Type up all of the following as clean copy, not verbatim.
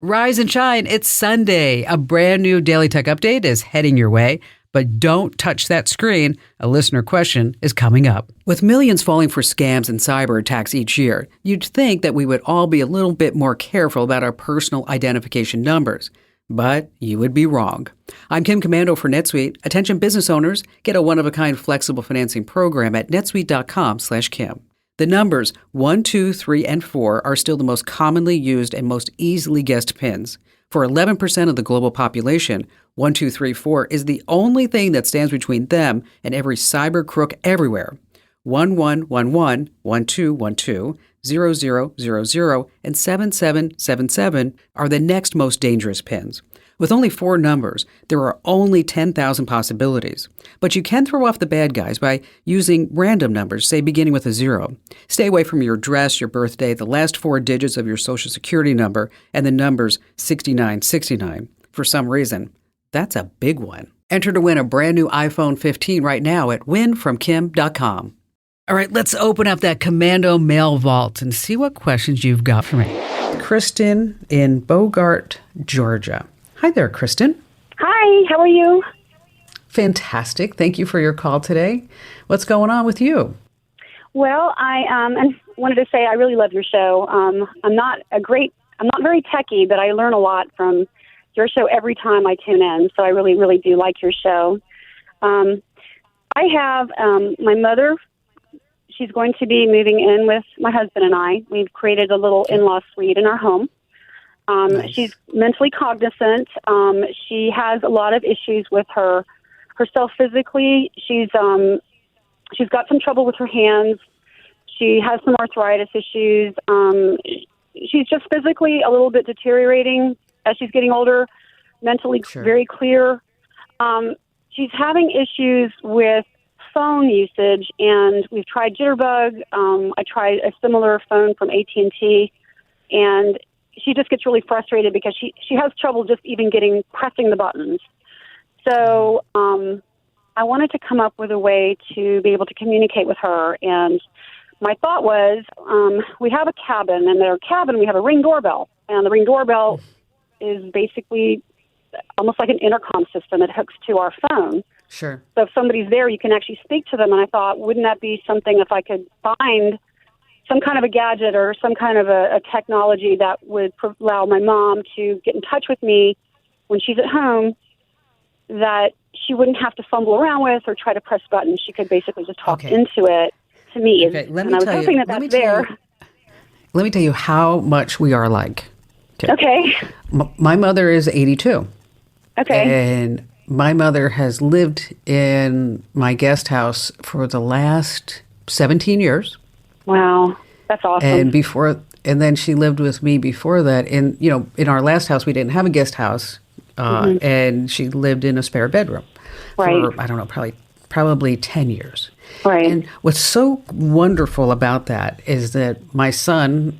Rise and shine. It's Sunday. A brand new Daily Tech Update is heading your way. But don't touch that screen. A listener question is coming up. With millions falling for scams and cyber attacks each year, you'd think that we would all be a little bit more careful about our personal identification numbers. But you would be wrong. I'm Kim Komando for NetSuite. Attention business owners, get a one-of-a-kind flexible financing program at netsuite.com/Kim. The numbers 1, 2, 3, and 4 are still the most commonly used and most easily guessed PINs. For 11% of the global population, 1, 2, 3, 4 is the only thing that stands between them and every cyber crook everywhere. 1111, 1212, 0000, and 7777 are the next most dangerous PINs. With only 4 numbers, there are only 10,000 possibilities. But you can throw off the bad guys by using random numbers, say beginning with a 0. Stay away from your address, your birthday, the last 4 digits of your social security number, and the numbers 6969. For some reason, that's a big one. Enter to win a brand new iPhone 15 right now at winfromkim.com. All right, let's open up that Komando mail vault and see what questions you've got for me. Kristen in Bogart, Georgia. Hi there, Kristen. Hi, how are you? Fantastic. Thank you for your call today. What's going on with you? Well, I wanted to say I really love your show. I'm not very techie, but I learn a lot from your show every time I tune in. So I really, really do like your show. I have my mother. She's going to be moving in with my husband and I. We've created a little in-law suite in our home. Nice. She's mentally cognizant. She has a lot of issues with herself physically. She's got some trouble with her hands. She has some arthritis issues. She's just physically a little bit deteriorating as she's getting older, mentally very clear. She's having issues with phone usage, and we've tried Jitterbug. I tried a similar phone from AT&T, and she just gets really frustrated because she has trouble just even pressing the buttons. So I wanted to come up with a way to be able to communicate with her. And my thought was, we have a cabin, and in our cabin we have a Ring doorbell. And the Ring doorbell is basically almost like an intercom system. It hooks to our phone. Sure. So if somebody's there, you can actually speak to them. And I thought, wouldn't that be something if I could find some kind of a gadget or some kind of a technology that would allow my mom to get in touch with me when she's at home, that she wouldn't have to fumble around with or try to press buttons. She could basically just talk into it to me. Okay, and I was hoping that that's there. Let me tell you how much we are alike. Okay. My mother is 82. Okay. And my mother has lived in my guest house for the last 17 years. Wow, that's awesome. And then she lived with me before that. And in our last house, we didn't have a guest house, and she lived in a spare bedroom for I don't know, probably 10 years. Right. And what's so wonderful about that is that my son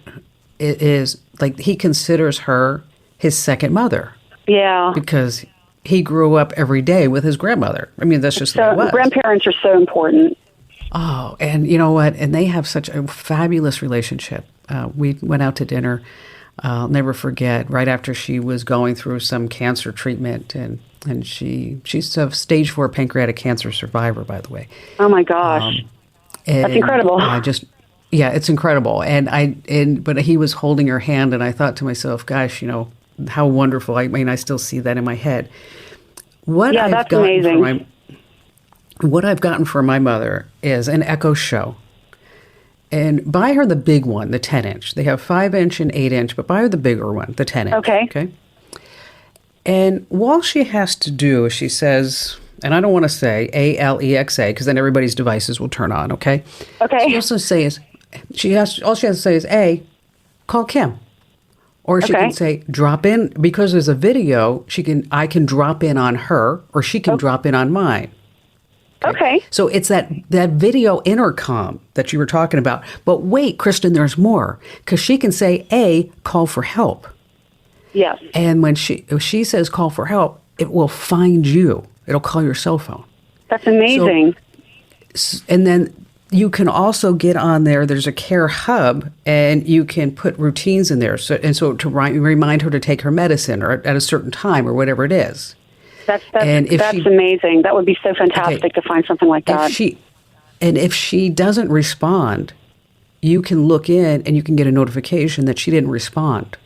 is like, he considers her his second mother. Yeah. Because he grew up every day with his grandmother. I mean, that's just the way it was. Grandparents are so important. Oh, and you know what? And they have such a fabulous relationship. We went out to dinner. I'll never forget, right after she was going through some cancer treatment, and she's a stage 4 pancreatic cancer survivor, by the way. Oh my gosh, that's incredible. It's incredible. But he was holding her hand, and I thought to myself, gosh, how wonderful. I mean, I still see that in my head. That's amazing. What I've gotten for my mother is an Echo Show. And buy her the big one, the 10-inch. They have 5-inch and 8-inch, but buy her the bigger one, the 10-inch. Okay. And all she has to do, she says, and I don't want to say Alexa, because then everybody's devices will turn on, okay? Okay. All she has to say is, A, call Kim. Or she can say, drop in, because there's a video, I can drop in on her, or she can drop in on mine. Okay. So it's that video intercom that you were talking about. But wait, Kristen, there's more. Because she can say, A, call for help. Yes. And if she says call for help, it will find you. It'll call your cell phone. That's amazing. And then you can also get on there. There's a care hub, and you can put routines in there. So to remind her to take her medicine or at a certain time or whatever it is. That's amazing. That would be so fantastic to find something like that. If she doesn't respond, you can look in and you can get a notification that she didn't respond.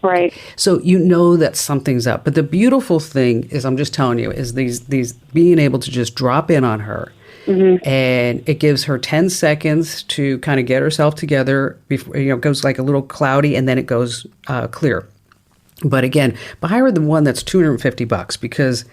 Right. So you know that something's up. But the beautiful thing is, I'm just telling you, is these being able to just drop in on her. Mm-hmm. And it gives her 10 seconds to kind of get herself together before, it goes like a little cloudy and then it goes clear. But again, buy her the one that's $250 because,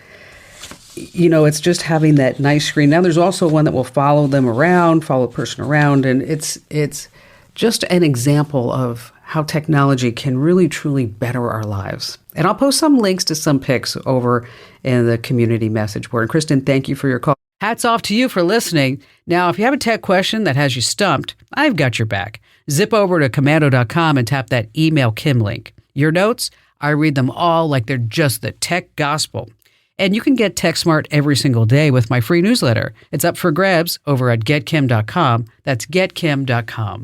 it's just having that nice screen. Now there's also one that will follow a person around. And it's just an example of how technology can really, truly better our lives. And I'll post some links to some pics over in the community message board. And Kristen, thank you for your call. Hats off to you for listening. Now, if you have a tech question that has you stumped, I've got your back. Zip over to komando.com and tap that Email Kim link. Your notes, I read them all like they're just the tech gospel. And you can get Tech Smart every single day with my free newsletter. It's up for grabs over at getkim.com. That's getkim.com.